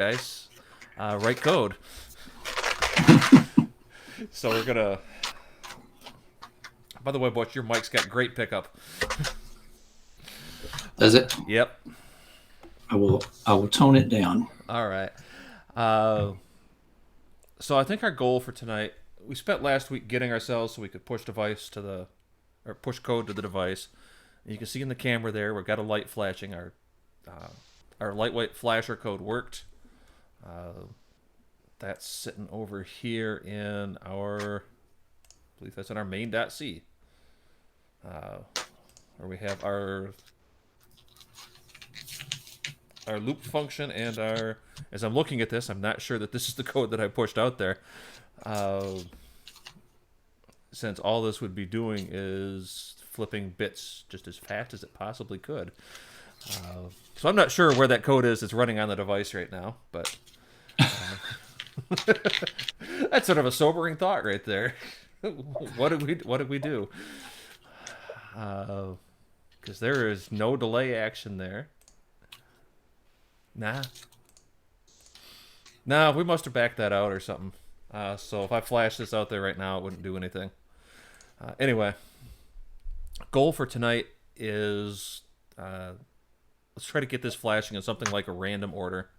guys, write code. So we're gonna. By the way, Butch, your mic's got great pickup. Does it? Yep. I will tone it down. All right. Uh, so I think our goal for tonight, we spent last week getting ourselves so we could push device to the, or push code to the device. And you can see in the camera there, we've got a light flashing. Our lightweight flasher code worked. Uh, that's sitting over here in our, I believe that's in our main.c, where we have our loop function and our. As I'm looking at this, I'm not sure that this is the code that I pushed out there. Uh, since all this would be doing is flipping bits just as fast as it possibly could. So I'm not sure where that code is that's running on the device right now, but that's sort of a sobering thought right there. What did we do? Because there is no delay action there. Nah, we must have backed that out or something. So if I flash this out there right now, it wouldn't do anything. Anyway, goal for tonight is let's try to get this flashing in something like a random order.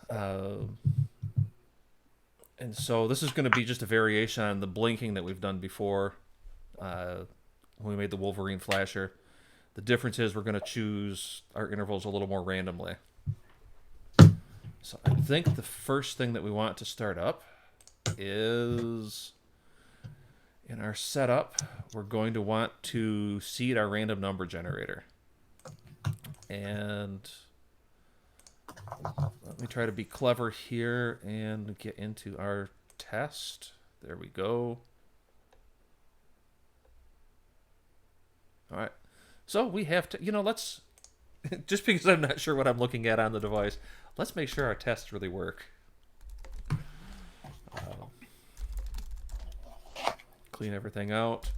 And so this is going to be just a variation on the blinking that we've done before when we made the Wolverine flasher. The difference is we're going to choose our intervals a little more randomly. So I think the first thing that we want to start up is in our setup, we're going to want to seed our random number generator. And let me try to be clever here and get into our test. There we go. All right. So we have to, let's, just because I'm not sure what I'm looking at on the device, let's make sure our tests really work. Clean everything out.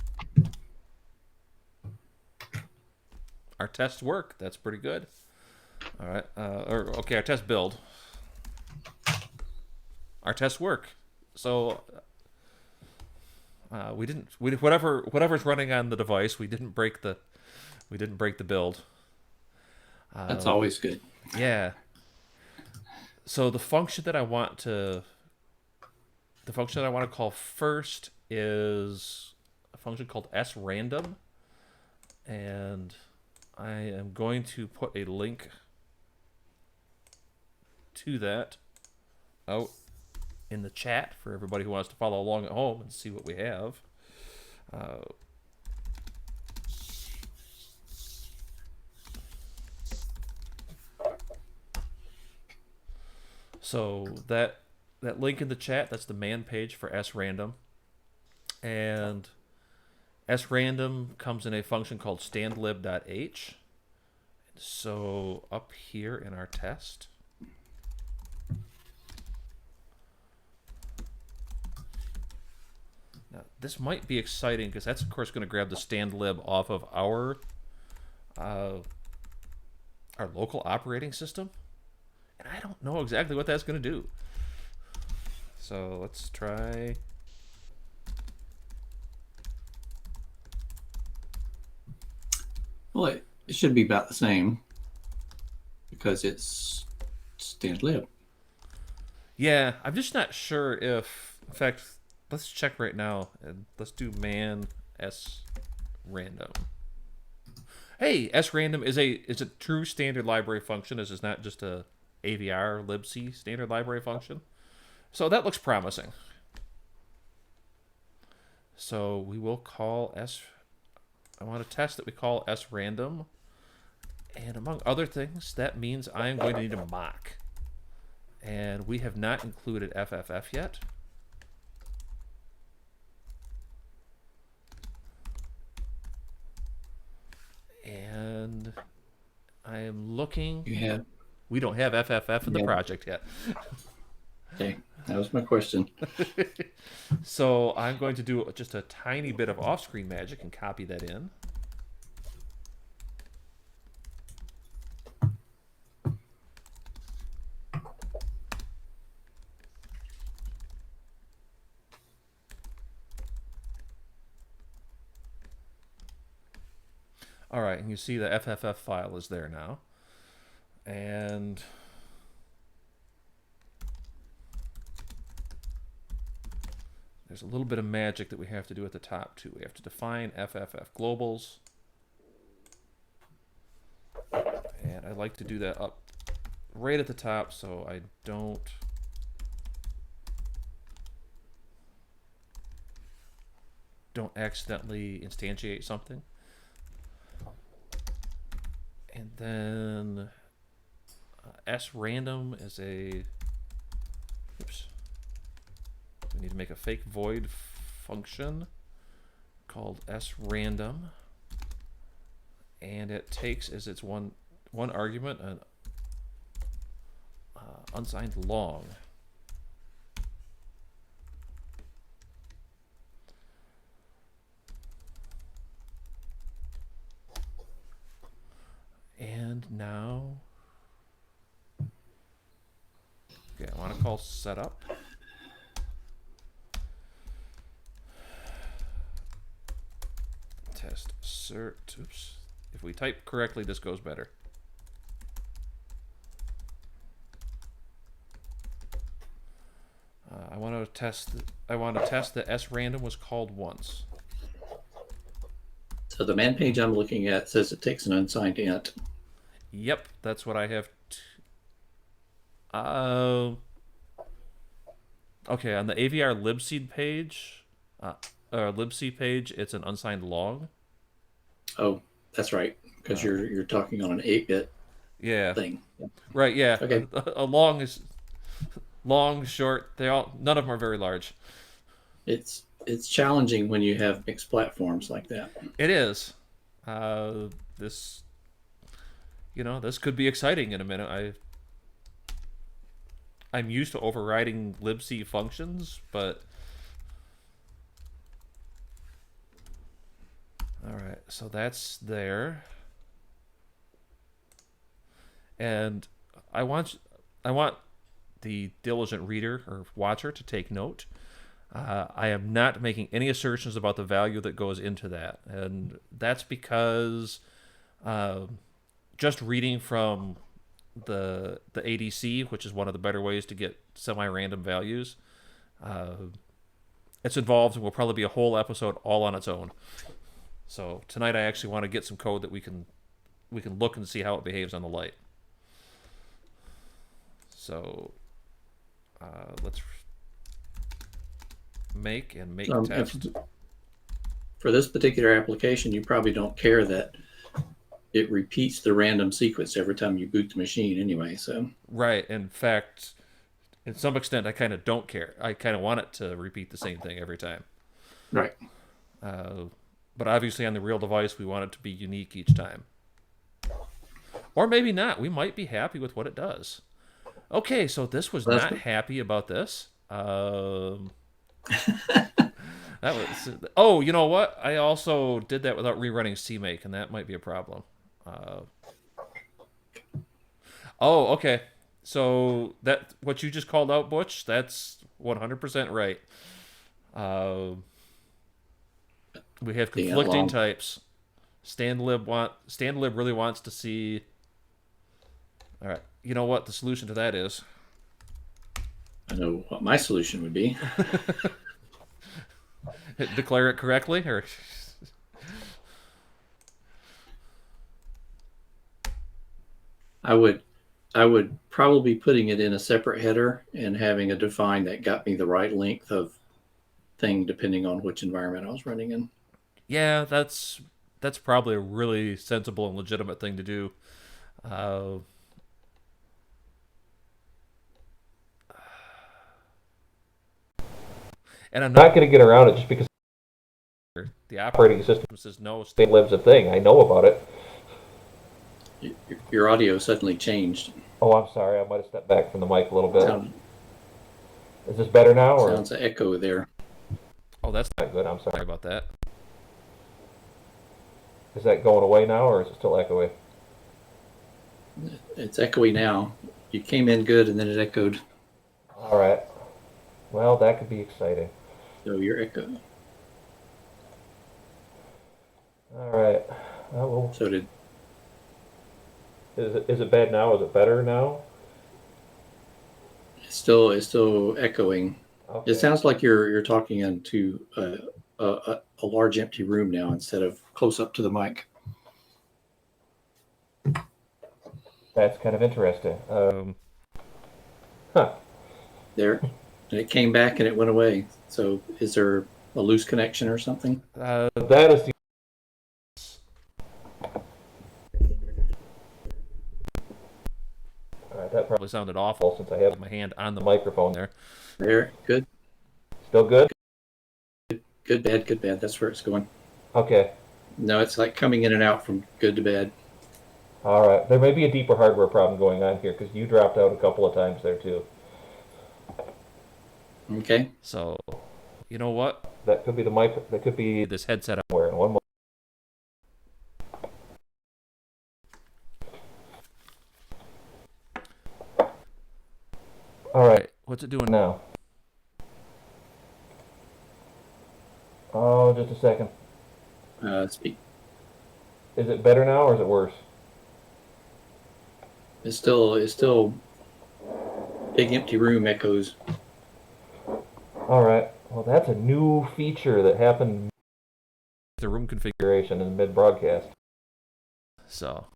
Our tests work. That's pretty good. All right. Okay, our test build. Our tests work. So whatever's running on the device, we didn't break the build. That's always good. Yeah. So the function that I want to call first is a function called sRandom, and I am going to put a link to that out in the chat for everybody who wants to follow along at home and see what we have. So that link in the chat, that's the man page for sRandom. And sRandom comes in a function called standlib.h. So up here in our test, now this might be exciting because that's of course going to grab the standlib off of our local operating system, and I don't know exactly what that's going to do. So let's try. Well, it should be about the same because it's standlib. Yeah, I'm just not sure if. In fact, let's check right now and let's do man sRandom. Hey, sRandom is a true standard library function. This is not just a AVR libc standard library function. So that looks promising. So we will call I want a test that we call sRandom. And among other things, that means I am going to need a mock. And we have not included FFF yet. And I am looking. We don't have FFF in the project yet. Okay, that was my question. So I'm going to do just a tiny bit of off-screen magic and copy that in. All right, and you see the FFF file is there now. And there's a little bit of magic that we have to do at the top too. We have to define FFF globals. And I like to do that up right at the top so I don't accidentally instantiate something. And then sRandom is a, oops, we need to make a fake void function called sRandom, and it takes as its one argument an unsigned long. And now, okay, I want to call setup. Test cert. Oops. If we type correctly, this goes better. I want to test. I want to test that sRandom was called once. So the man page I'm looking at says it takes an unsigned int. Yep, that's what I have. Okay, on the AVR libseed page, libc page, it's an unsigned long. Oh, that's right, because you're talking on an 8-bit thing. Right. Yeah. Okay. A long is long, short. None of them are very large. It's challenging when you have mixed platforms like that. It is. This, this could be exciting in a minute. I'm used to overriding libc functions, but all right. So that's there, and I want the diligent reader or watcher to take note. I am not making any assertions about the value that goes into that, and that's because just reading from the ADC, which is one of the better ways to get semi-random values, it's involved and will probably be a whole episode all on its own. So tonight I actually want to get some code that we can look and see how it behaves on the light. So let's make test. For this particular application, you probably don't care that it repeats the random sequence every time you boot the machine anyway. So right. In fact, in some extent, I kind of don't care. I kind of want it to repeat the same thing every time. Right. But obviously on the real device, we want it to be unique each time. Or maybe not. We might be happy with what it does. Okay, so this was not happy about this. That was. Oh, you know what? I also did that without rerunning CMake, and that might be a problem. Oh, okay. So that what you just called out, Butch? That's 100% right. We have conflicting types. StandLib really wants to see. All right. You know what the solution to that is? I know what my solution would be. Declare it correctly, or I would probably be putting it in a separate header and having a define that got me the right length of thing depending on which environment I was running in. Yeah, that's probably a really sensible and legitimate thing to do. And I'm not going to get around it just because the operating system says no, StandLib's a thing. I know about it. Your audio suddenly changed. Oh, I'm sorry. I might have stepped back from the mic a little bit. Is this better now? Or? Sounds an echo there. Oh, that's not good. I'm sorry about that. Is that going away now, or is it still echoey? It's echoey now. You came in good, and then it echoed. All right. Well, that could be exciting. So you're echoing. All right. well, So did is it bad now? Is it better now? it's still echoing. It Okay. sounds like you're talking into a large empty room now instead of close up to the mic. That's kind of interesting. Huh. There, and it came back and it went away. So is there a loose connection or something? That is the. All right, that Probably probably sounded awful since I have with my hand on the the mic. microphone there. There, good, Still good? good, bad. That's where it's going. Okay. No, it's like coming in and out from good to bad. All right. There may be a deeper hardware problem going on here because you dropped out a couple of times there too. Okay. So, you know what? That could be the mic. That could be This headset. I'm wearing. One more. All right. What's it doing? Now. Oh, just a second. Speak. Is it better now or is it worse? It's still big empty room echoes. All right. Well, that's a new feature that happened The room configuration. in mid broadcast. So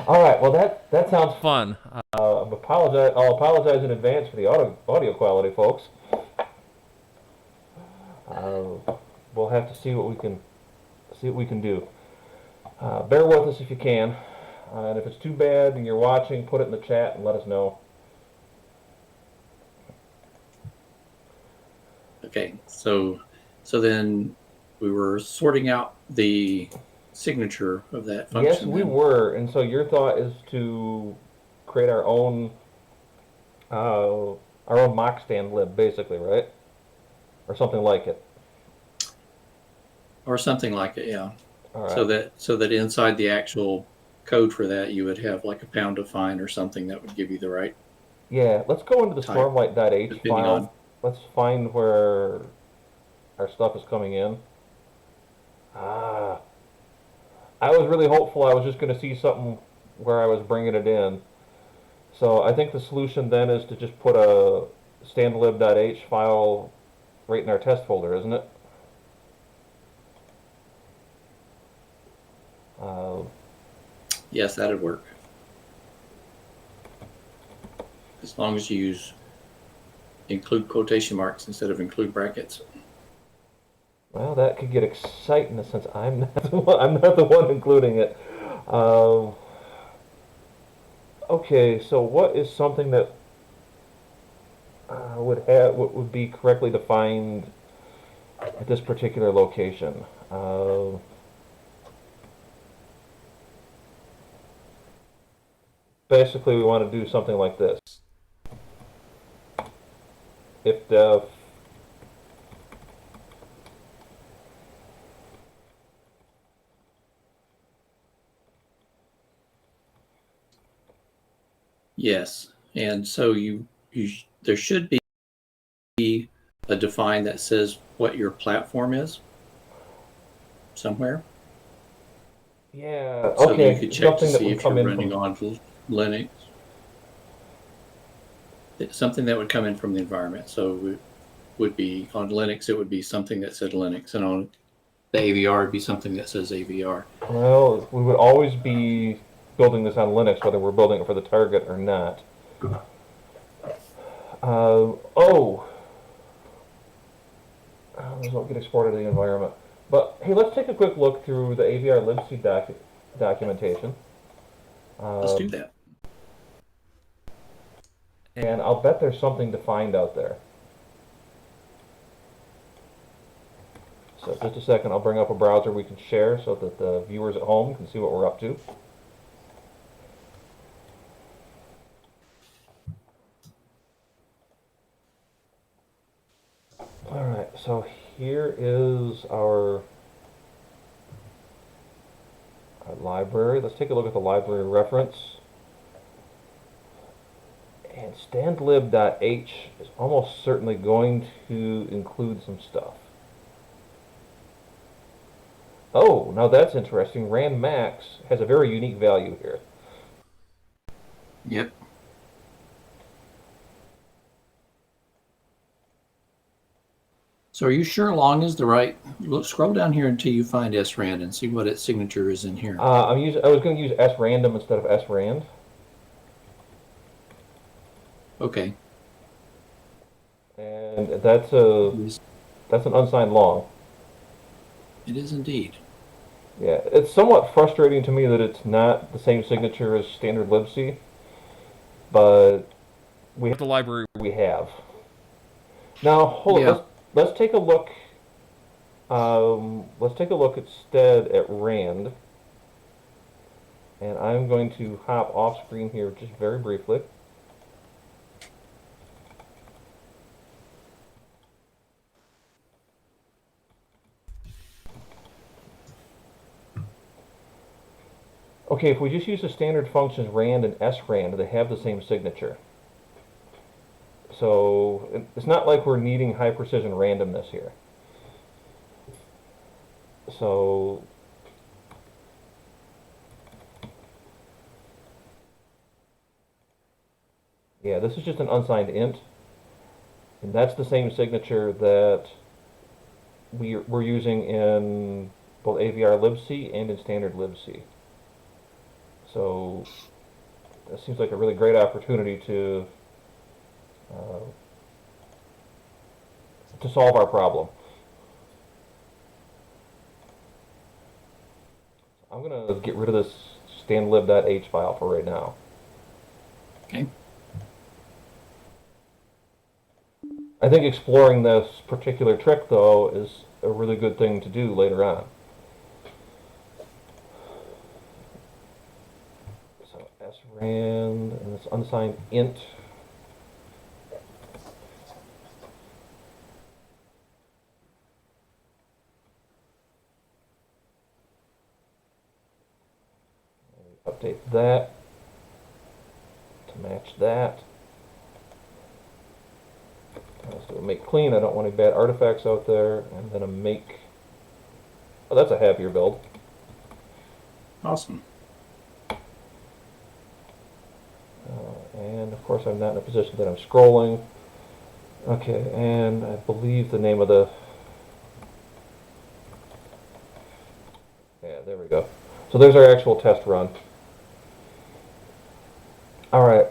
All right. Well, that sounds fun. I'll apologize in advance for the audio quality, folks. We'll have to see what we can do. Bear with us if you can, and if it's too bad and you're watching, put it in the chat and let us know. Okay. So then we were sorting out the signature of that function. Yes, we were, and so your thought is to create our own mock stand lib, basically, right? Or something like it. Or something like it, yeah. All right. So that inside the actual code for that, you would have like a pound define or something that would give you the right Yeah, let's go into the type, stormlight.h depending file. on. Let's find where our stuff is coming in. Ah, I was really hopeful I was just going to see something where I was bringing it in. So I think the solution then is to just put a standlib.h file right in our test folder, isn't it? Uh, Yes, that'd work. As long as you use include quotation marks instead of include brackets. well, that could get exciting since I'm not I'm not the one including it. Um, okay, so what is something that would be correctly defined at this particular location? Basically, we want to do something like this. If def Yes, and so there should be a define that says what your platform is somewhere. yeah, So okay, you could check to something that see would if you're come in running from on Linux. It's something that would come in from the environment. So it would be on Linux, it would be something that said Linux, and on the AVR, it'd be something that says AVR. well, we would always be building this on Linux, whether we're building it for the target or not. Oh, those don't get exported to the environment. But hey, let's take a quick look through the AVR libc documentation. Let's do that. And I'll bet there's something to find out there. So just a second, I'll bring up a browser we can share so that the viewers at home can see what we're up to. Alright, so here is our library. Let's take a look at the library reference. And standlib.h is almost certainly going to include some stuff. Oh, now that's interesting. Rand Max has a very unique value here. Yep. So are you sure long is the right? Look, scroll down here until you find SRAND and see what its signature is in here. I was going to use S random instead of S rand. Okay. And It that's an unsigned long. is indeed. Yeah, it's somewhat frustrating to me that it's not the same signature as standard libc, but The library. we have. Now, hold Yeah. on. Let's take a look. Let's take a look instead at Rand, and I'm going to hop off screen here just very briefly. Okay, if we just use the standard functions rand and srand, they have the same signature. So it's not like we're needing high precision randomness here. So yeah, this is just an unsigned int, and that's the same signature that we're using in both AVR libc and in standard libc. So that seems like a really great opportunity uh, to solve our problem. I'm gonna get rid of this standlib.h file for right now. Okay. I think exploring this particular trick, though, is a really good thing to do later on. So srand and this unsigned int. Update that to match that. Let's do a make clean. I don't want any bad artifacts out there. And then a make. Oh, that's a happier build. Awesome. And of course, I'm not in a position that I'm scrolling. Okay, and I believe the name of the. Yeah, there we go. So there's our actual test run. All right.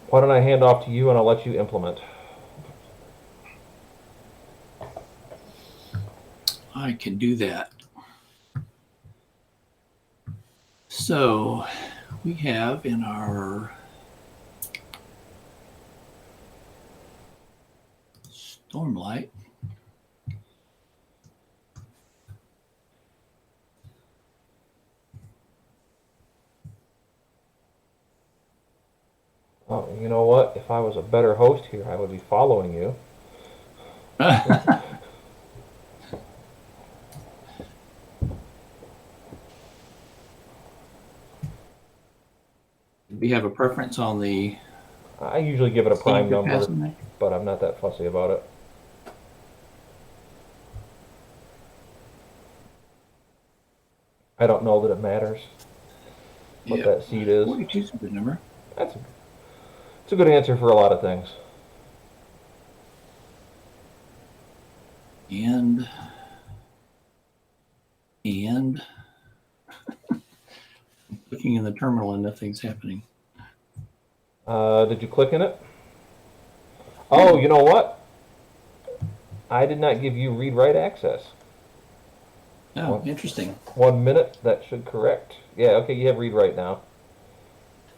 Why don't I hand off to you and I'll let you implement. I can do that. So we have in our Stormlight Oh, you know what? If I was a better host here, I would be following you. we have a preference on the I usually give it a prime standard number, passing. but I'm not that fussy about it. I don't know that it matters what Yeah. that seed is. 42 is a good number. It's a good answer for a lot of things. And looking in the terminal and nothing's happening. Did you click in it? Oh, you know what? I did not give you read-write access. Oh, What? interesting. 1 minute, that should correct. Yeah, okay, you have read-write now.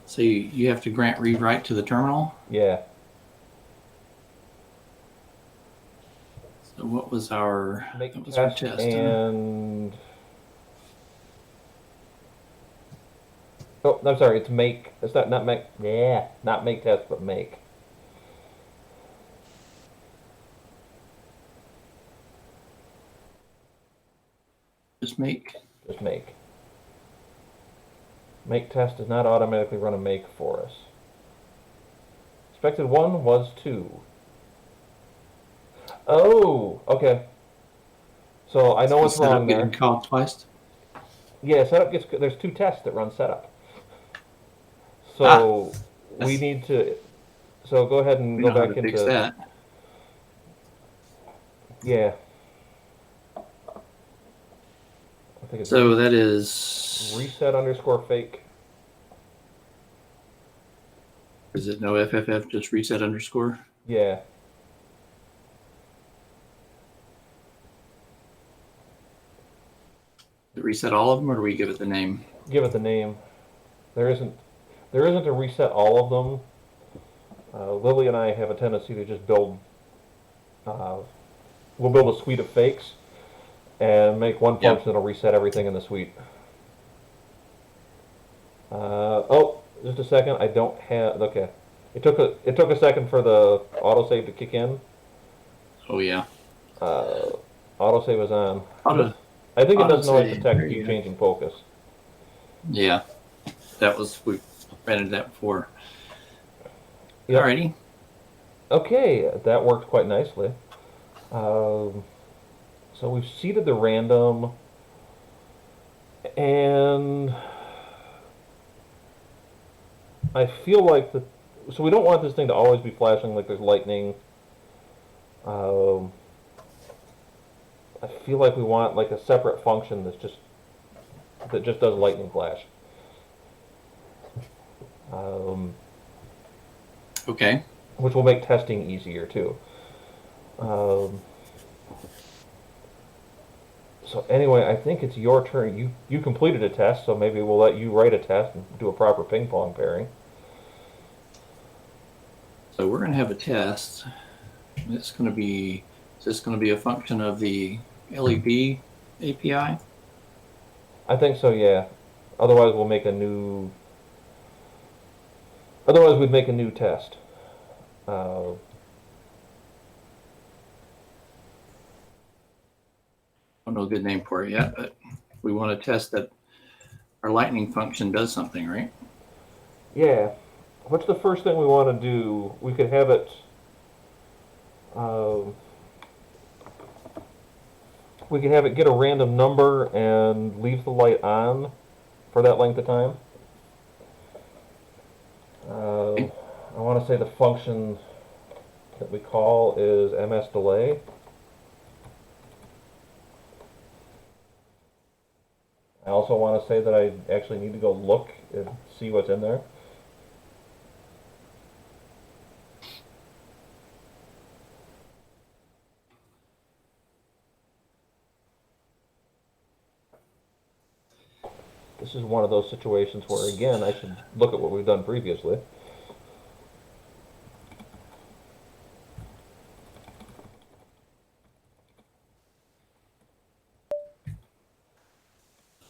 So you have to grant read write to the terminal. Yeah. So what was our Make that was our test test? and... Oh, I'm sorry, it's make. It's not make. Yeah, not make test, but make. Just make. Just make. Make test does not automatically run a make for us. Expected 1 was 2. Oh, okay. So I know what's Instead of wrong getting there. called twice. Yeah, setup gets. There's two tests that run setup. So we That's, need to. So go ahead and we go know how to back fix into. that. Yeah, I think it's So that is, reset underscore fake. is it no FFF, just reset underscore? Yeah. Reset all of them, or do we give it the name? Give it the name. There isn't. There isn't a reset all of them. Lily and I have a tendency to just build. Uh, we'll build a suite of fakes and make one Yep. function that'll reset everything in the suite. Oh, just a second. I don't have. Okay, it took a second for the autosave to kick in. Oh yeah. Uh, autosave is on. Auto, I think it doesn't always autosave. There detect you you go. changing focus. Yeah, that was, we ran into that before. Yep. Alrighty. Okay, that worked quite nicely. So we've seeded the random, and I feel like the. So we don't want this thing to always be flashing like there's lightning. Um, I feel like we want like a separate function that just does lightning flash. Um, Okay. which will make testing easier too. Um, so anyway, I think it's your turn. You completed a test, so maybe we'll let you write a test and do a proper ping pong pairing. So we're going to have a test. It's going to be, is this going to be a function of the LED API? I think so, yeah. Otherwise, we'll make a new. Otherwise, we'd make a new test. Uh, I don't know a good name for it yet, but we want to test that our lightning function does something, right? yeah. What's the first thing we want to do? We could have it. Um, we could have it get a random number and leave the light on for that length of time. I want to say the function that we call is ms delay. I also want to say that I actually need to go look and see what's in there. This is one of those situations where, again, I should look at what we've done previously.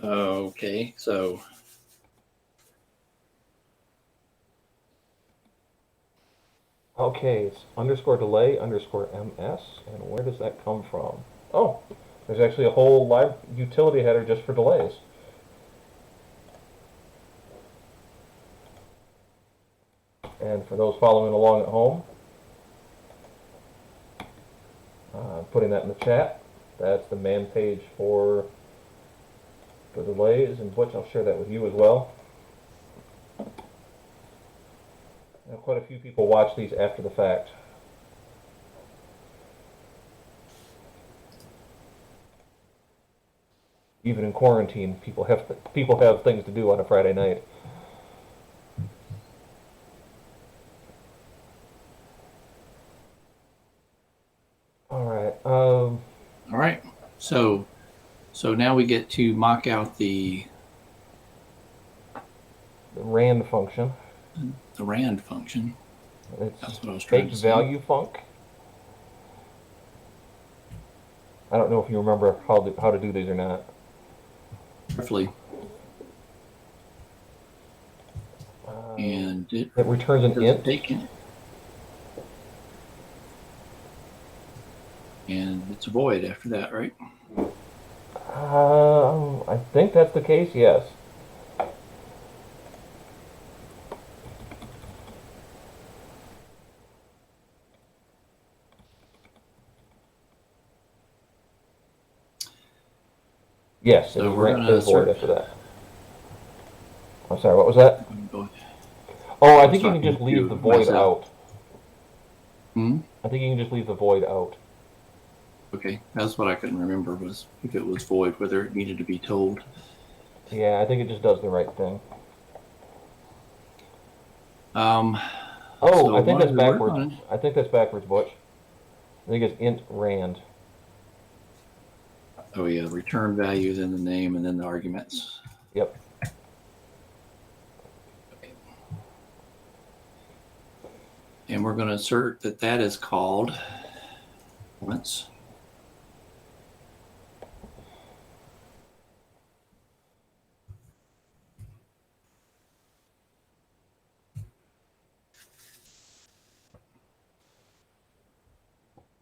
Okay, so Okay, it's underscore delay underscore ms, and where does that come from? Oh, there's actually a whole live utility header just for delays. And for those following along at home, putting that in the chat, that's the man page for the delays, and Butch, I'll share that with you as well. Now, quite a few people watch these after the fact. Even in quarantine, people have things to do on a Friday night. All right. all right. So now we get to mock out the RAND function. RAND function. It's That's what I was trying fake to say. value func. I don't know if you remember how to do these or not. Carefully. And It returns an does int. it take it? And it's void after that, right? I think that's the case. Yes. Yes, So it is, we're it gonna is void assert. after that. I'm sorry, what was that? Go- Oh, I I was think you can talking just leave the to void myself. out. Hmm? I think you can just leave the void out. Okay, that's what I couldn't remember was if it was void, whether it needed to be told. Yeah, I think it just does the right thing. Um, Oh, so I think while that's we work backwards. on it, I think that's backwards, Butch. I think it's int rand. oh yeah, return value, then the name, and then the arguments. Yep. And we're going to assert that that is called once.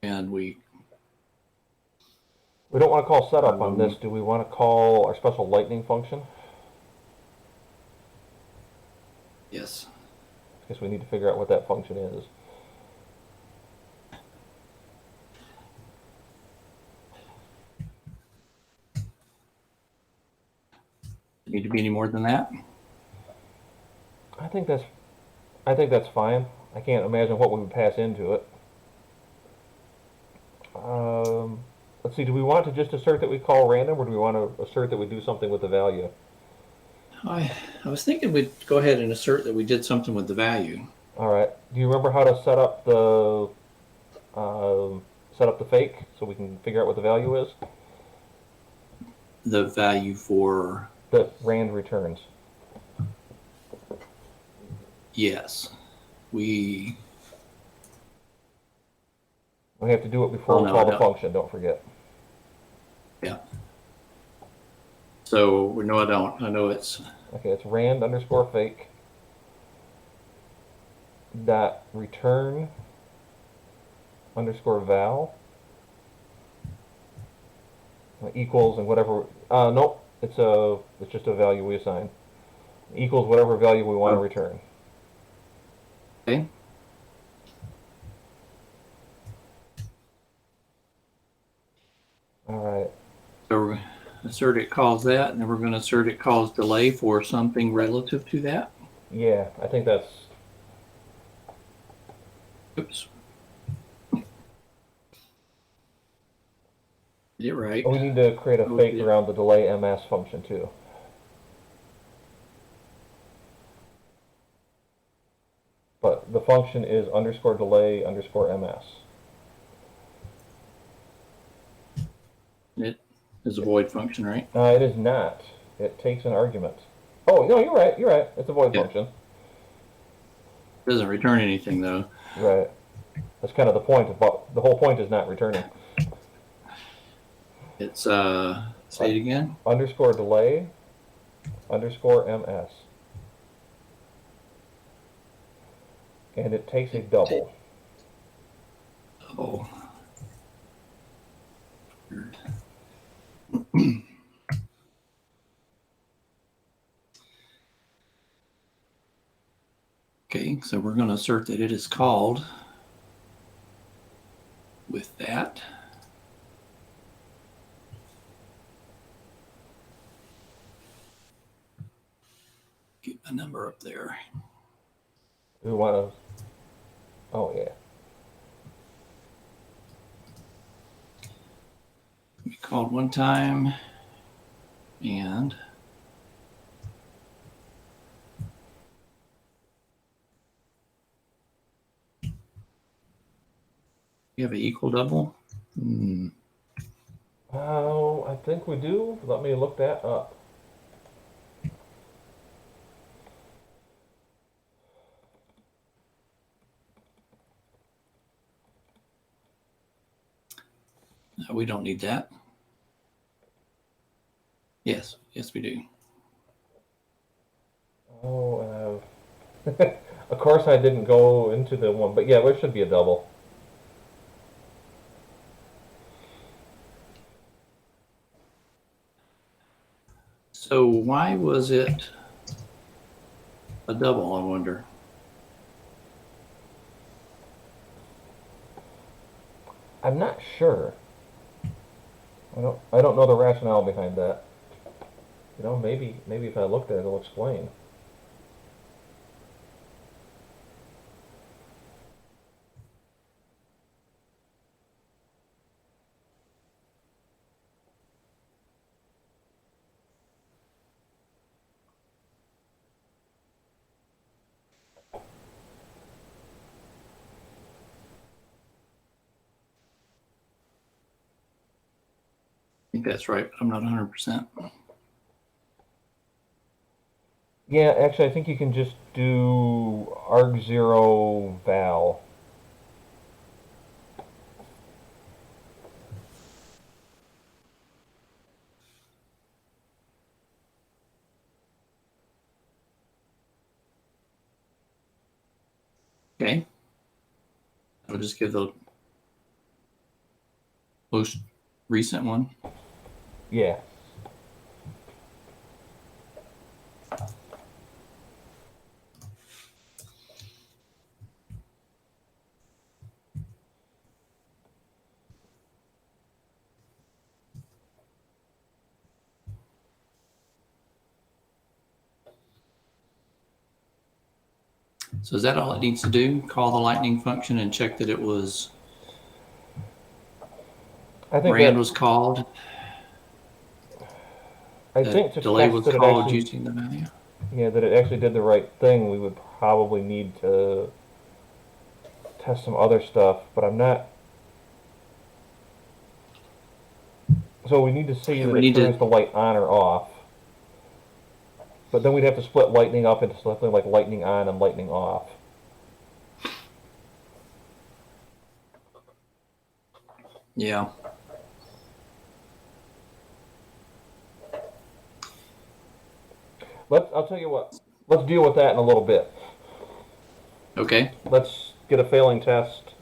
And we, We don't want to call setup on this. Do we want to call our special lightning function? yes. I guess we need to figure out what that function is. Need to be any more than that? I think that's fine. I can't imagine what we would pass into it. Let's see. Do we want to just assert that we call random, or do we want to assert that we do something with the value? I was thinking we'd go ahead and assert that we did something with the value. All right. Do you remember how to set up the fake so we can figure out what the value is? The value for, That rand returns. yes. We have to do it before Oh, we no, call the no. function. Don't forget. Yeah. So no, I don't. I know it's Okay, it's rand underscore fake dot return underscore val equals and whatever. Nope, it's just a value we assign equals whatever value we want to return. okay. All right. So we're going to assert it calls that, and then we're going to assert it calls delay for something relative to that. Yeah, I think that's. Oops. You're right. We need to create a fake Okay. around the delay ms function too. But the function is underscore delay underscore ms. It is a void function, right? It is not. It takes an argument. Oh no, you're right. You're right. It's a void Yeah. function. It doesn't return anything though. Right. That's kind of the point. The whole point is not returning. It's say it again. Underscore delay underscore ms. And it takes a double. Oh. Okay, so we're going to assert that it is called with that. Get my number up there. We want to. Oh yeah. We called one time, and we have an equal double. Oh, I think we do. Let me look that up. No, we don't need that. Yes, yes, we do. Oh, of course I didn't go into the one, but yeah, there should be a double. So why was it a double, I wonder? I'm not sure. I don't know the rationale behind that. You know, maybe if I looked at it, it'll explain. I think that's right, but I'm not 100%. Yeah, actually, I think you can just do arg0 val. Okay. I'll just give the most recent one. Yeah. So is that all it needs to do? Call the lightning function and check that it was I think rand that was called. I That think to delay test was that it called actually using the value. that it actually did the right thing, we would probably need to test some other stuff, but I'm not. So we need to see Yeah, that we it need turns to. the light on or off. But then we'd have to split lightning up into something like lightning on and lightning off. Yeah. I'll tell you what. Let's deal with that in a little bit. Okay. Let's get a failing test.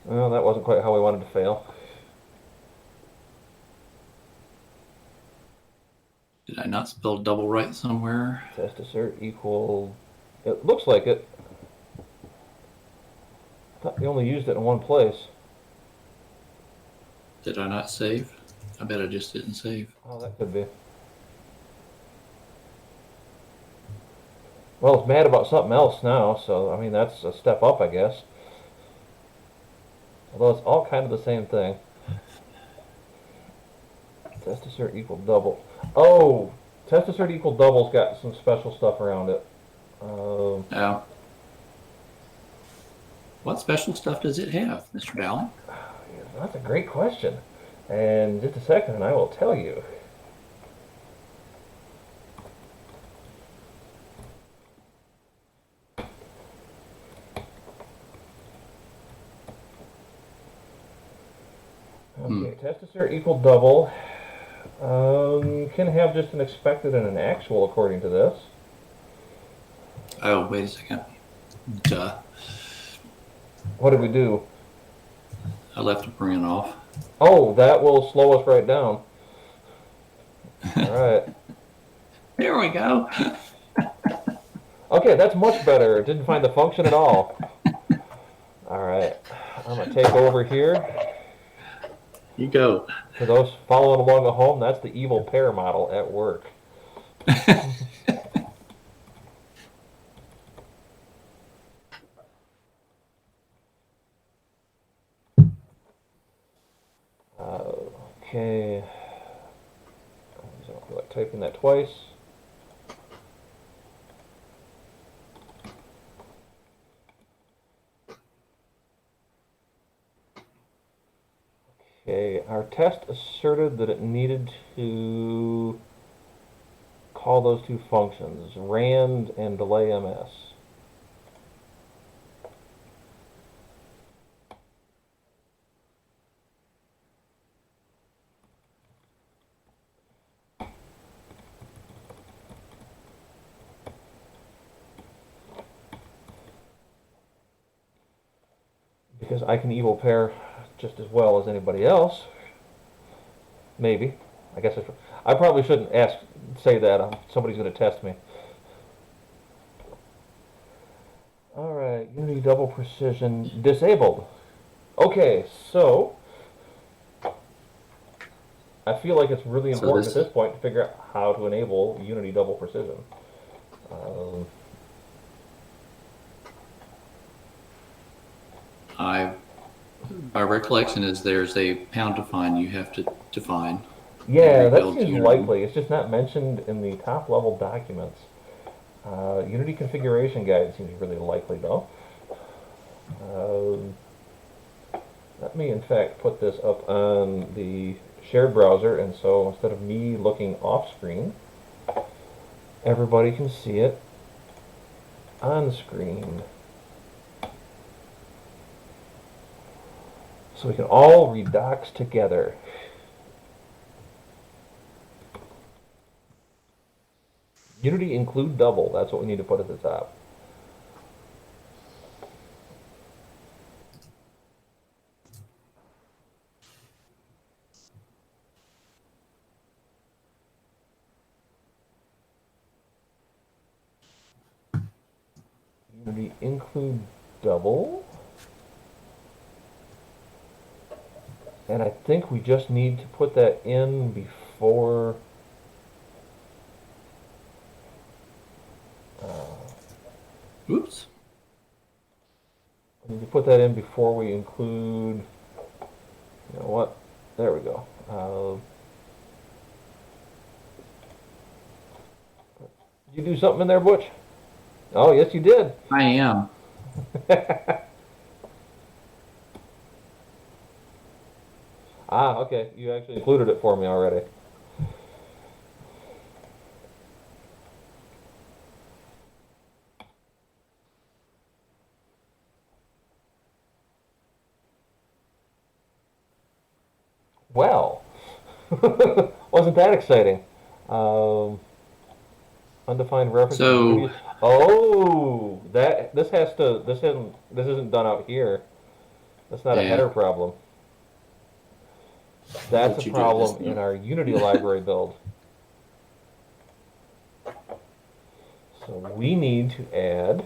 Well, that wasn't quite how we wanted to fail. Did I not spell double right somewhere? Test assert equal. It looks like it. I thought you only used it in one place. Did I not save? I bet I just didn't save. Oh, that could be. Well, it's mad about something else now, so I mean that's a step up, I guess. Although it's all kind of the same thing. Test assert equal double. Oh, test assert equal double's got some special stuff around it. Oh. What special stuff does it have, Mr. Dowling? That's a great question. And just a second, and I will tell you. Okay, test assert equal double. Can have just an expected and an actual according to this. Oh, wait a second. Duh. What did we do? I left a bring off. Oh, that will slow us right down. All right. There we go. Okay, that's much better. It didn't find the function at all. All right. I'm going to take over here. You go. For those following along at home, that's the evil pair model at work. Okay. So I feel like typing that twice. Okay, our test asserted that it needed to call those two functions, rand and delay ms. Because I can evil pair just as well as anybody else. Maybe. I guess I probably shouldn't say that. Somebody's going to test me. All right, Unity double precision disabled. Okay, so I feel like it's really So important this, at this point to figure out how to enable Unity double precision. Um, I, my recollection is there's a pound define you have to define and yeah, that rebuild seems Unity. likely. It's just not mentioned in the top level documents. Unity configuration guide seems really likely though. Um, Let me in fact put this up on the shared browser, and so instead of me looking off screen, everybody can see it on screen. So we can all read docs together. Unity include double, that's what we need to put at the top. Unity include double. And I think we just need to put that in before Oops. we need to put that in before we include, you know what, there we go. Did you do something in there, Butch? Oh, yes, you did. I am. Ah, okay. You actually included it for me already. Well, wasn't that exciting? Um, undefined reference to So Unity's. Oh, that this isn't done out here. That's not a yeah, header problem. I'll That's a let you do this problem in now. our Unity library build. So we need to add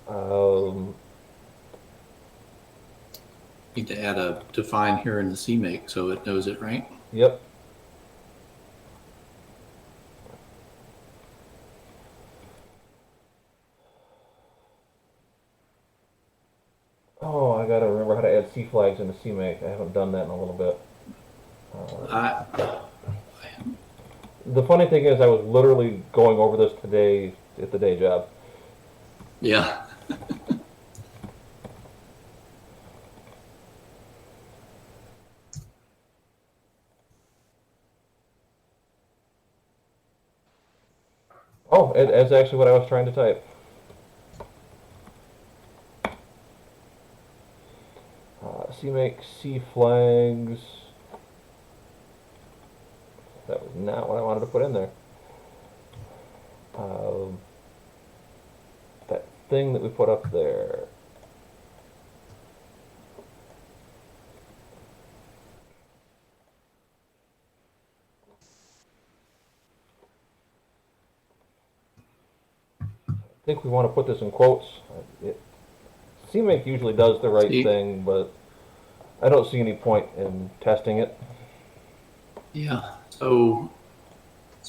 um, Need to add a define here in the CMake so it knows it, right? yep. Oh, I gotta remember how to add C flags into CMake. I haven't done that in a little bit. I The funny thing is, I was literally going over this today at the day job. yeah. Oh, it's actually what I was trying to type. CMake C flags. That was not what I wanted to put in there. Um, that thing that we put up there. I think we want to put this in quotes. CMake usually does the right See, thing, but I don't see any point in testing it. yeah. So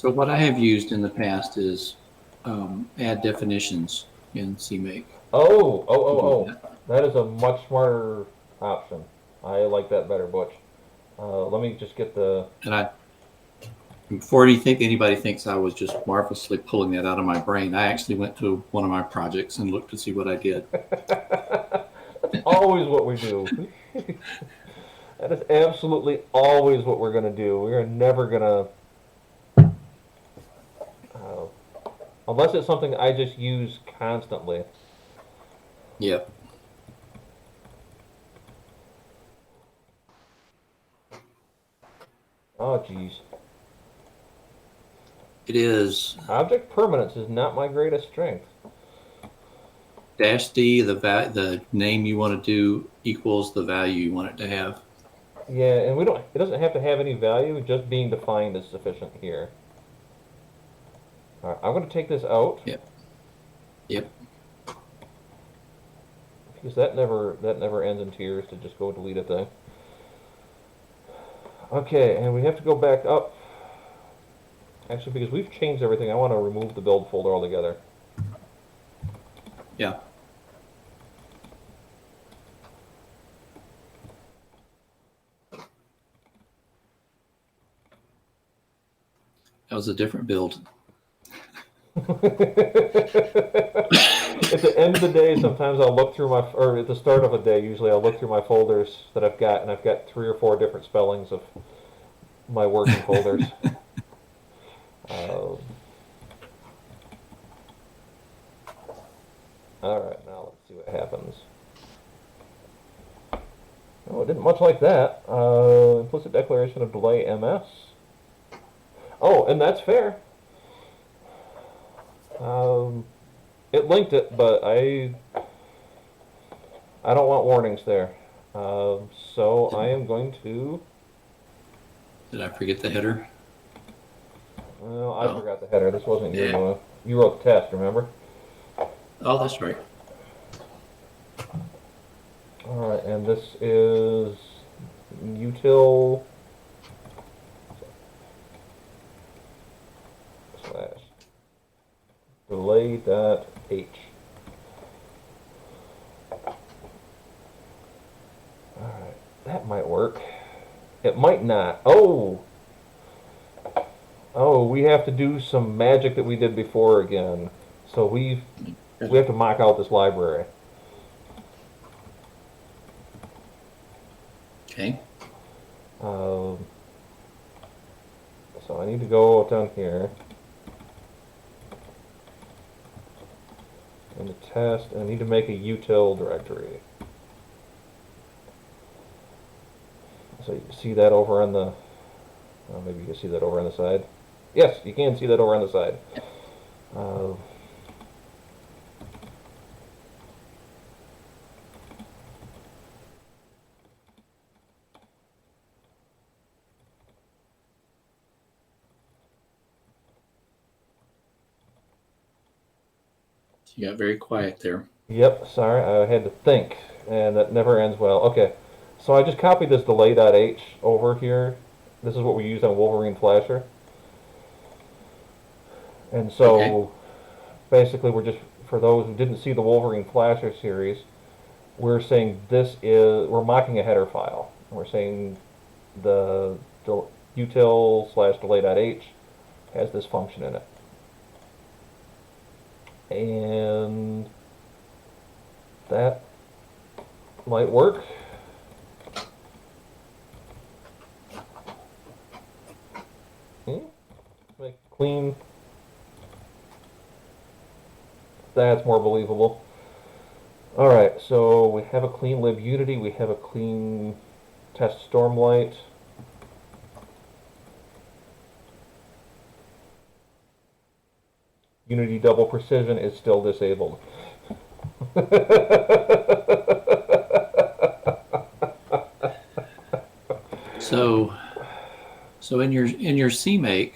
what I have used in the past is add definitions in CMake. Oh, oh, To oh, do oh. that. That is a much smarter option. I like that better, Butch. Let me just get the. And I, before anybody thinks I was just marvelously pulling that out of my brain, I actually went to one of my projects and looked to see what I did. That's always what we do. That is absolutely always what we're gonna do. We are never gonna, unless it's something I just use constantly. Yep. Oh, geez. It is Object permanence is not my greatest strength. -D, the name you want to do equals the value you want it to have. Yeah, and we don't. It doesn't have to have any value. Just being defined is sufficient here. All right, I'm going to take this out Yep. Yep. because that never ends in tears to just go delete a thing. Okay, and we have to go back up. Actually, because we've changed everything, I want to remove the build folder altogether. Yeah. That was a different build. At the end of the day, sometimes I'll look through or at the start of a day, usually I'll look through my folders that I've got, and I've got 3 or 4 different spellings of my working folders. Um, all right, now let's see what happens. Oh, it didn't much like that. Implicit declaration of delay MS. Oh, and that's fair. It linked it, but I don't want warnings there. So I am going to. Did I forget the header? Well, I Oh. forgot the header. This wasn't your Yeah. doing. You wrote the test, remember? Oh, that's right. All right, and this is util slash delay dot h. All right, that might work. It might not. Oh, we have to do some magic that we did before again. So we have to mock out this library. Okay. So I need to go down here and the test, and I need to make a util directory. So you see that over on the, maybe you can see that over on the side. Yes, you can see that over on the side. You got very quiet there. Yep, sorry, I had to think, and that never ends well. Okay, so I just copied this delay.h over here. This is what we use on Wolverine Flasher. And so, Okay. basically, we're just, for those who didn't see the Wolverine Flasher series, we're saying we're mocking a header file. We're saying the util slash delay.h has this function in it. And that might work. Make clean. That's more believable. Alright, so we have a clean libunity, we have a clean test stormlight. Unity double precision is still disabled. So in your CMake,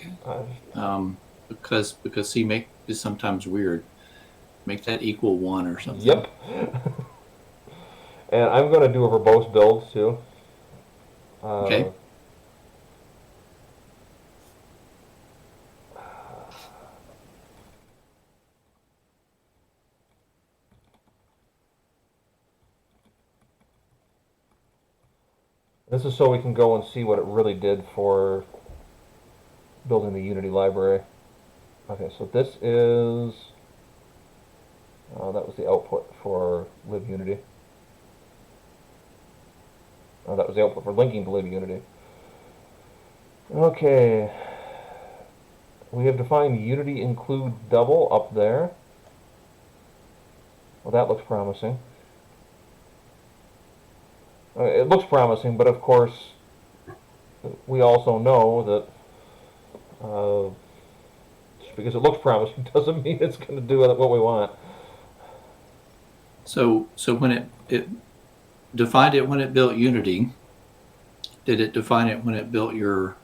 because CMake is sometimes weird, make that equal 1 or something. Yep. And I'm going to do a verbose build too. Okay. This is so we can go and see what it really did for building the Unity library. Okay, so this is, that was the output for libunity. Oh, that was the output for linking to libunity. Okay, we have defined Unity include double up there. Well, that looks promising. It looks promising, but of course, we also know that just because it looks promising doesn't mean it's going to do what we want. So when it defined it when it built Unity, did it define it when it built your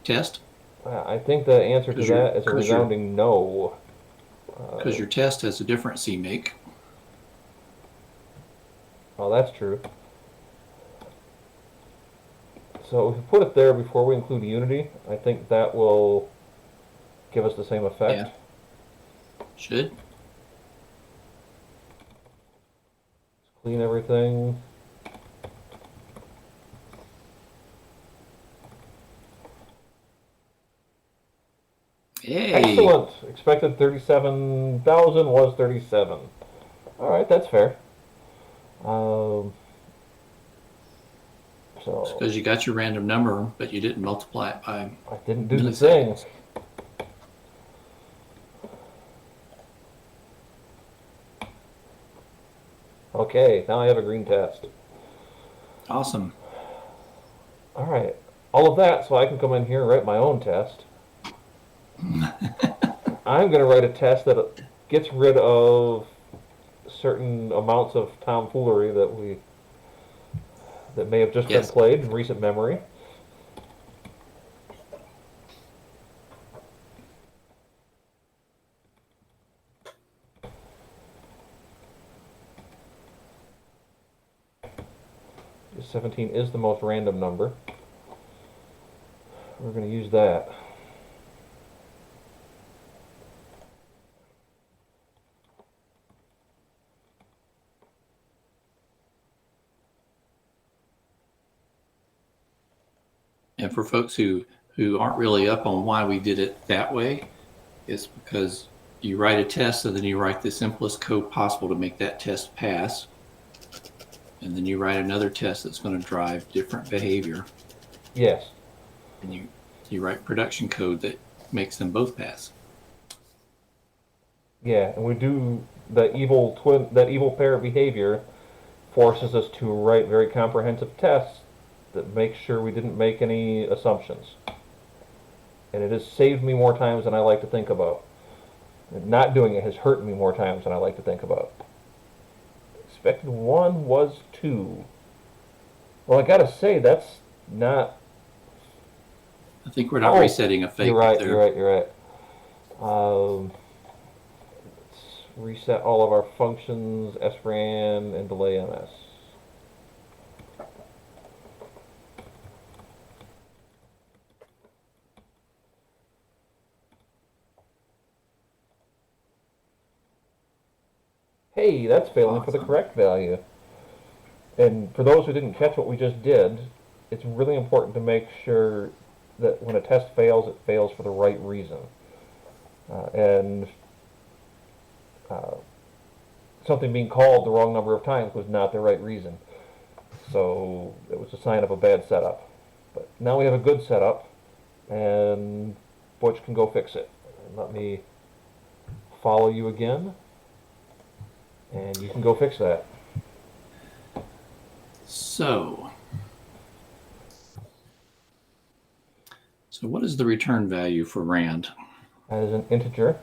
test? I think the answer to that is a resounding no. Because your test has a different CMake. Well, that's true. So if we put it there before we include Unity, I think that will give us the same effect. Yeah. Should. Clean everything. Hey. Excellent. Expected 37,000 was 37. All right, that's fair. So Because you got your random number, but you didn't multiply it by I didn't do the thing. milliseconds. Okay, now I have a green test. Awesome. All right, all of that so I can come in here and write my own test. I'm going to write a test that gets rid of certain amounts of tomfoolery that may have just Yes. been played in recent memory. This 17 is the most random number. We're going to use that. And for folks who aren't really up on why we did it that way, it's because you write a test and then you write the simplest code possible to make that test pass. And then you write another test that's going to drive different behavior. Yes. And you write production code that makes them both pass. Yeah, and we do that evil pair of behavior forces us to write very comprehensive tests that make sure we didn't make any assumptions. And it has saved me more times than I like to think about. And not doing it has hurt me more times than I like to think about. Expected 1 was 2. Well, I gotta say, that's not... I think we're not resetting a fake. You're right, there. you're right. Let's reset all of our functions, SRAN, and delay MS. Hey, that's failing for the Awesome. correct value. And for those who didn't catch what we just did, it's really important to make sure that when a test fails, it fails for the right reason. And something being called the wrong number of times was not the right reason. So it was a sign of a bad setup. But now we have a good setup, and Butch can go fix it. And let me follow you again, and you can go fix that. So what is the return value for rand? That is an integer.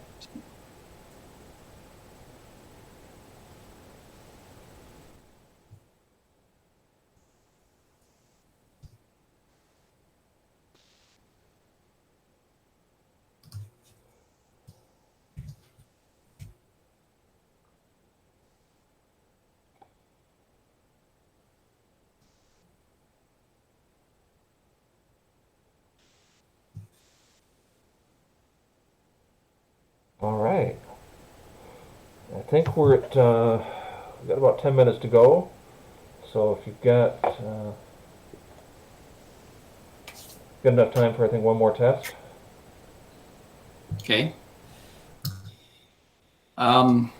All right. I think we're at, we've got about 10 minutes to go. So if you've got good enough time for, I think, one more test. Okay. So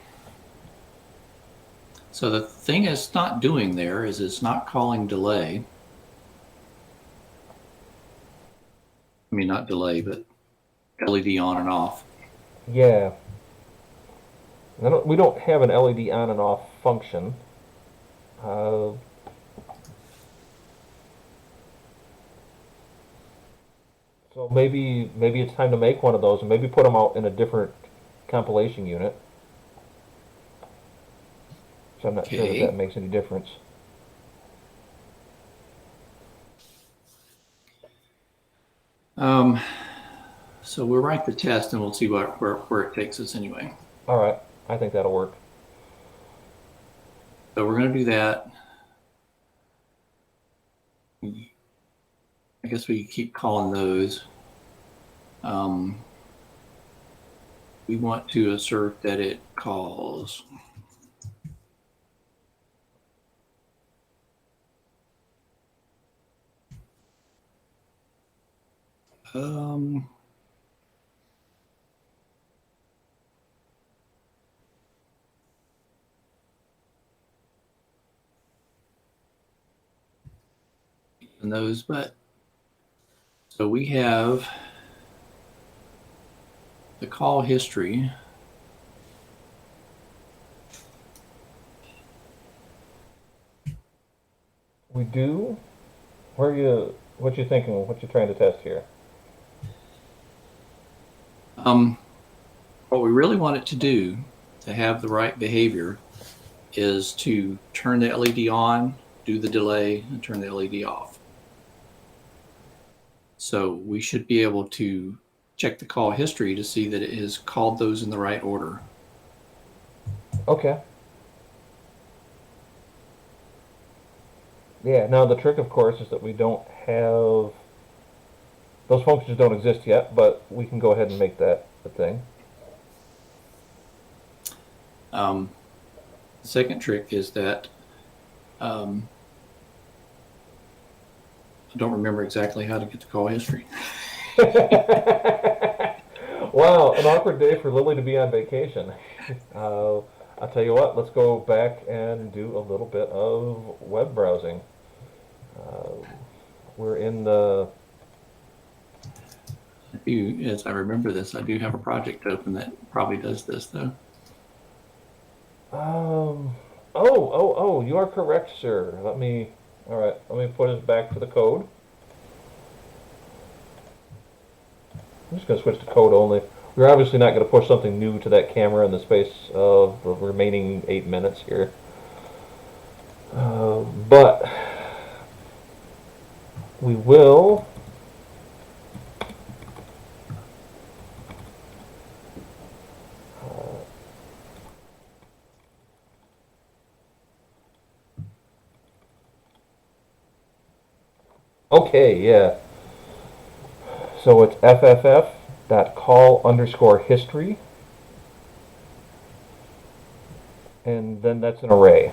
the thing it's not doing there is it's not calling delay. I mean, not delay, but LED on and off. Yeah. We don't have an LED on and off function. So maybe it's time to make one of those and maybe put them out in a different compilation unit. So I'm not sure Okay. that makes any difference. So we'll write the test and we'll see where it takes us anyway. All right. I think that'll work. So we're going to do that. I guess we keep calling those. We want to assert that it calls. Um, and those, but so we have the call history. We do. Where you? What you thinking? What you trying to test here? What we really want it to do to have the right behavior is to turn the LED on, do the delay, and turn the LED off. So we should be able to check the call history to see that it has called those in the right order. Okay. Yeah. Now the trick, of course, is that we don't have those functions don't exist yet, but we can go ahead and make that a thing. The second trick is that I don't remember exactly how to get the call history. Wow, an awkward day for Lily to be on vacation. I'll tell you what, let's go back and do a little bit of web browsing. We're in the. As I remember this, I do have a project open that probably does this though. Oh, you are correct, sir. All right, let me put us back to the code. I'm just going to switch to code only. We're obviously not going to push something new to that camera in the space of the remaining 8 minutes here. But we will. Okay, yeah. So it's fff.call_history, and then that's an array.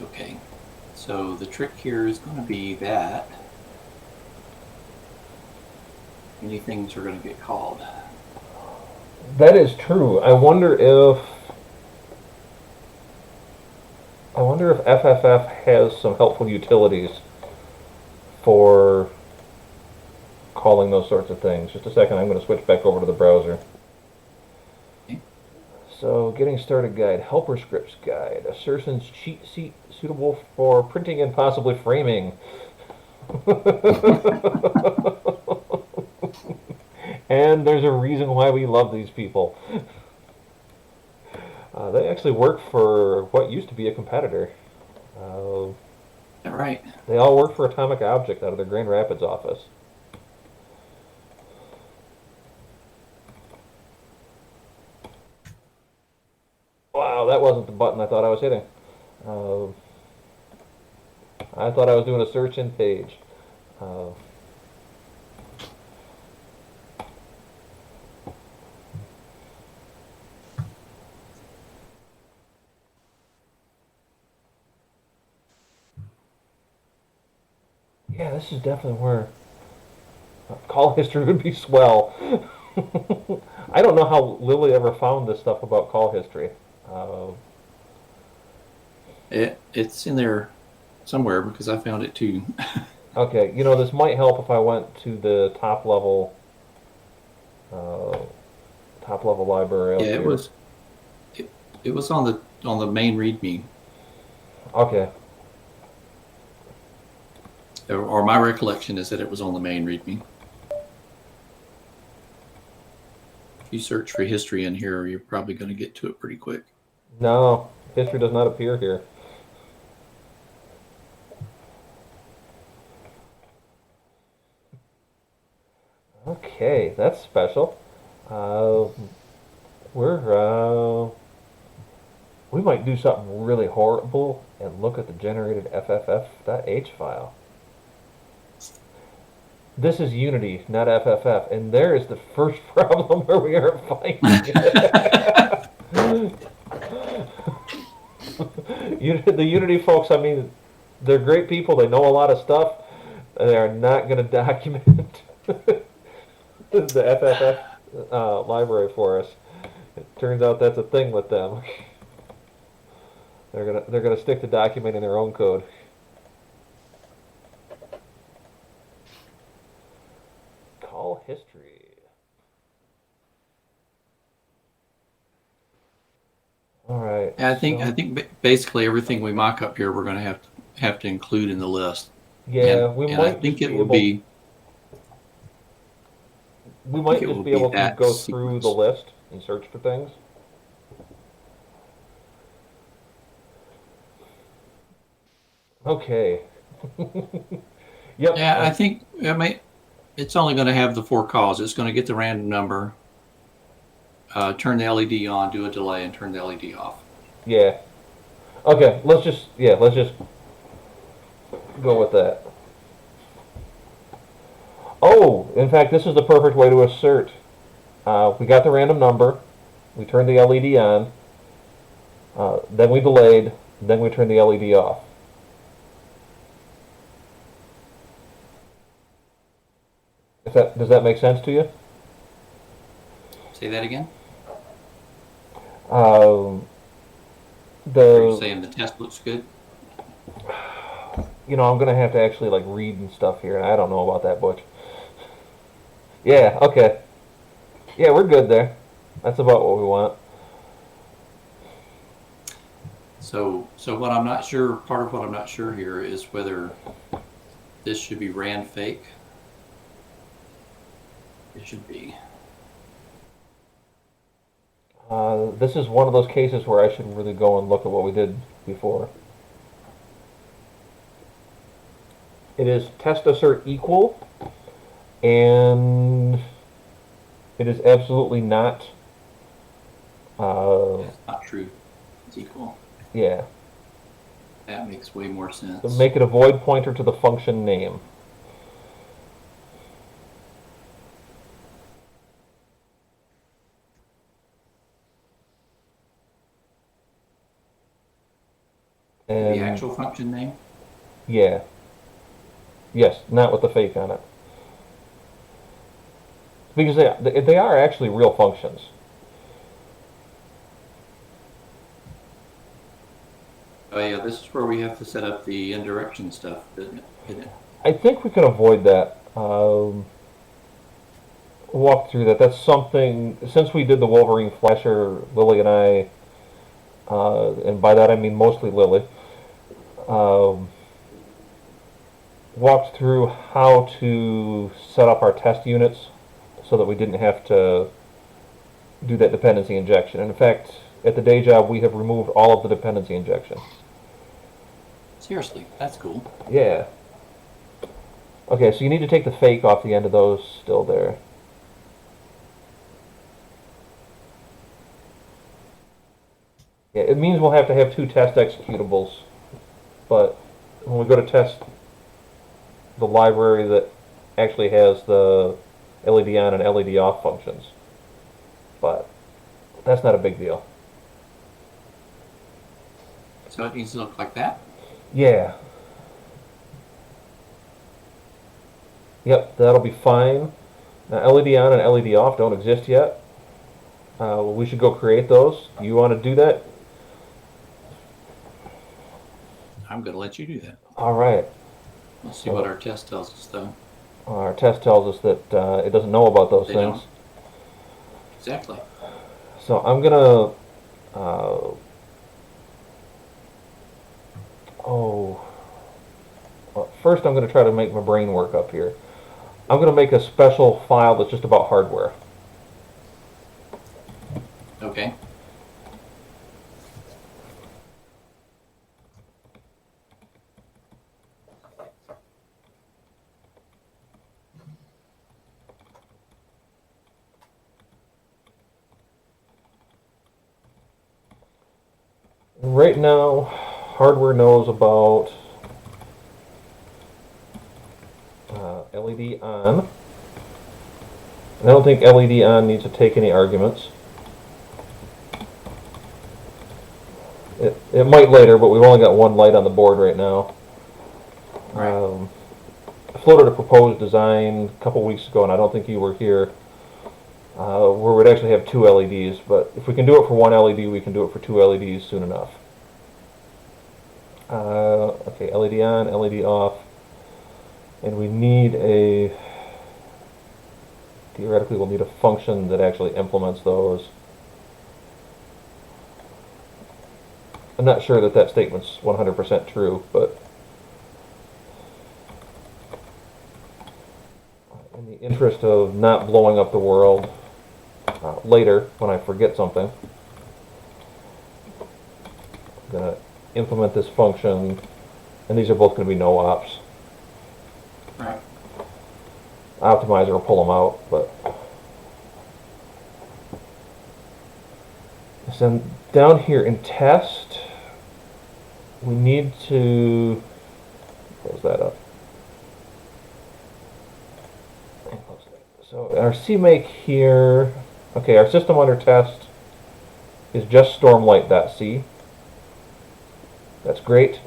Okay, so the trick here is going to be that many things are going to get called. That is true. I wonder if FFF has some helpful utilities for calling those sorts of things. Just a second, I'm going to switch back over to the browser. Okay. So, getting started guide, helper scripts guide, assertions cheat sheet suitable for printing and possibly framing. And there's a reason why we love these people. They actually work for what used to be a competitor. All right. They all work for Atomic Object out of their Grand Rapids office. Wow, that wasn't the button I thought I was hitting. I thought I was doing a search in page. Yeah, this is definitely where call history would be swell. I don't know how Lily ever found this stuff about call history. It's in there somewhere because I found it too. Okay, this might help if I went to the top level library. Yeah, it was on the main README. Okay. Or my recollection is that it was on the main README. If you search for history in here, you're probably going to get to it pretty quick. No, history does not appear here. Okay, that's special. We're we might do something really horrible and look at the generated FFF.h file. This is Unity, not FFF, and there is the first problem where we aren't finding it. The Unity folks, I mean, they're great people. They know a lot of stuff. They are not going to document the FFF library for us. It turns out that's a thing with them. They're gonna stick to documenting their own code. Call history. All right. I think basically everything we mock up here, we're going to have to include in the list. Yeah, And, we and might I think just it be will able. be. We might it just will be be able to that go through the sequence. list and search for things. Okay. Yep. Yeah, I think it's only going to have the 4 calls. It's going to get the random number, turn the LED on, do a delay, and turn the LED off. Yeah. Okay. Let's just go with that. Oh, in fact, this is the perfect way to assert. We got the random number. We turned the LED on. Then we delayed. Then we turned the LED off. Does that make sense to you? Say that again? Um, Are you the saying the test looks good? I'm gonna have to actually like read and stuff here, and I don't know about that, Butch. Yeah. Okay. Yeah, we're good there. That's about what we want. So what I'm not sure, part of what I'm not sure here is whether this should be ran fake. It should be. This is one of those cases where I should really go and look at what we did before. It is test assert equal, and it is absolutely not. That's not true. It's equal. Yeah. That makes way more sense. Make it a void pointer to the function name. And The actual function name? yeah. Yes, not with the fake on it. Because they are actually real functions. Oh yeah, this is where we have to set up the indirection stuff, isn't it? I think we can avoid that. Walk through that. That's something, since we did the Wolverine Flasher, Lily and I, and by that I mean mostly Lily, walked through how to set up our test units so that we didn't have to do that dependency injection. And in fact, at the day job, we have removed all of the dependency injection. Seriously, that's cool. Yeah. Okay, so you need to take the fake off the end of those still there. Yeah, it means we'll have to have 2 test executables, but when we go to test the library that actually has the LED on and LED off functions, but that's not a big deal. So it needs to look like that? Yeah. Yep, that'll be fine. Now, LED on and LED off don't exist yet. We should go create those. You want to do that? I'm going to let you do that. All right. Let's see what our test tells us, though. Our test tells us that it doesn't know about those They things. don't. Exactly. So I'm gonna. First, I'm gonna try to make my brain work up here. I'm gonna make a special file that's just about hardware. Okay. Right now, hardware knows about LED on. And I don't think LED on needs to take any arguments. It might later, but we've only got one light on the board right now. Right. I floated a proposed design a couple weeks ago, and I don't think you were here, where we'd actually have two LEDs. But if we can do it for one LED, we can do it for two LEDs soon enough. Okay, LED on, LED off. And we need a, theoretically we'll need a function that actually implements those. I'm not sure that that statement's 100% true, but in the interest of not blowing up the world later when I forget something, I'm going to implement this function, and these are both going to be no ops. Right. Optimizer will pull them out, but so down here in test, we need to close that up. So our CMake here, okay, our system under test is just stormlight.c. That's great.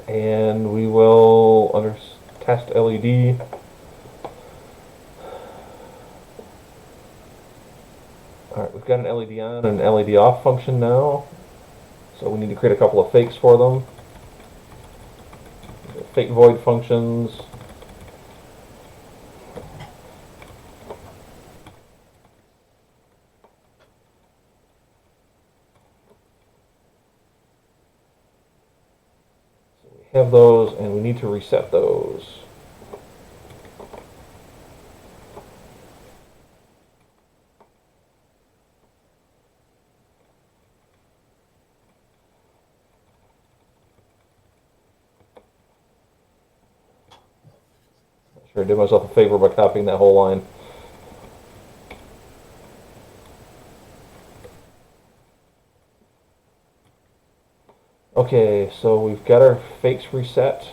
And we will under test LED. Alright, we've got an LED on and an LED off function now. So we need to create a couple of fakes for them. Fake void functions. So we have those, and we need to reset those. Sure, I did myself a favor by copying that whole line. Okay, so we've got our fakes reset.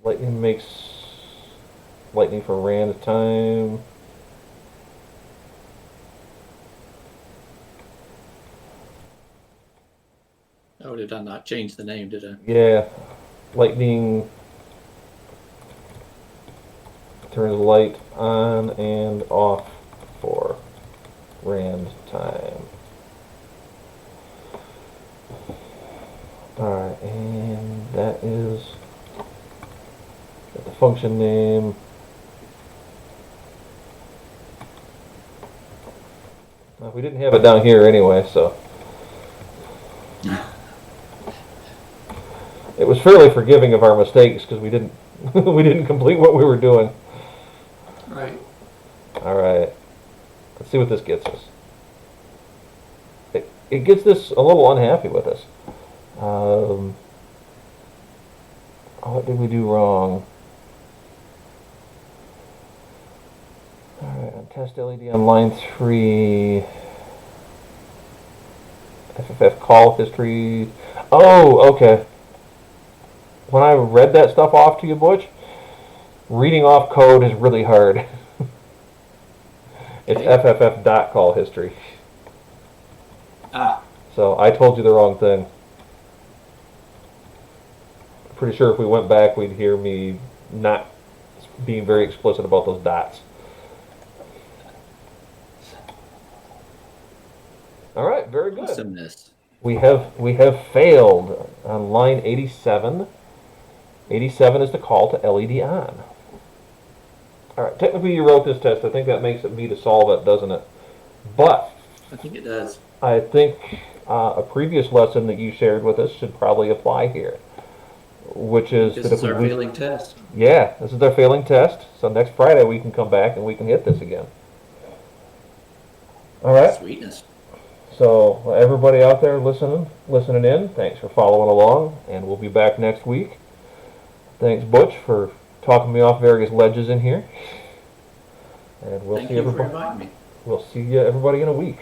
Lightning makes lightning for rand time. Oh, did I not change the name, did I? Yeah, lightning turns light on and off for rand time. Alright, and that is the function name. Well, we didn't have it down here anyway, so it was fairly forgiving of our mistakes because we didn't we didn't complete what we were doing. Right. All right, let's see what this gets us. It gets this a little unhappy with us. What did we do wrong? All right, on test LED on line 3. FFF call history. Oh, okay. When I read that stuff off to you, Butch, reading off code is really hard. It's Okay. FFF dot call history. Ah, So I told you the wrong thing. Pretty sure if we went back, we'd hear me not being very explicit about those dots. All right, very good. awesomeness. We have failed on line 87. 87 is the call to LED on. All right, technically you wrote this test. I think that makes it me to solve it, doesn't it? But I think it does. I think a previous lesson that you shared with us should probably apply here, which is This that is if our we, failing test. yeah, this is our failing test. So next Friday we can come back and we can hit this again. All right. Sweetness. So everybody out there listening in, thanks for following along, and we'll be back next week. Thanks, Butch, for talking me off various ledges in here. And we'll Thank see you for everybody. inviting me. We'll see you everybody in a week.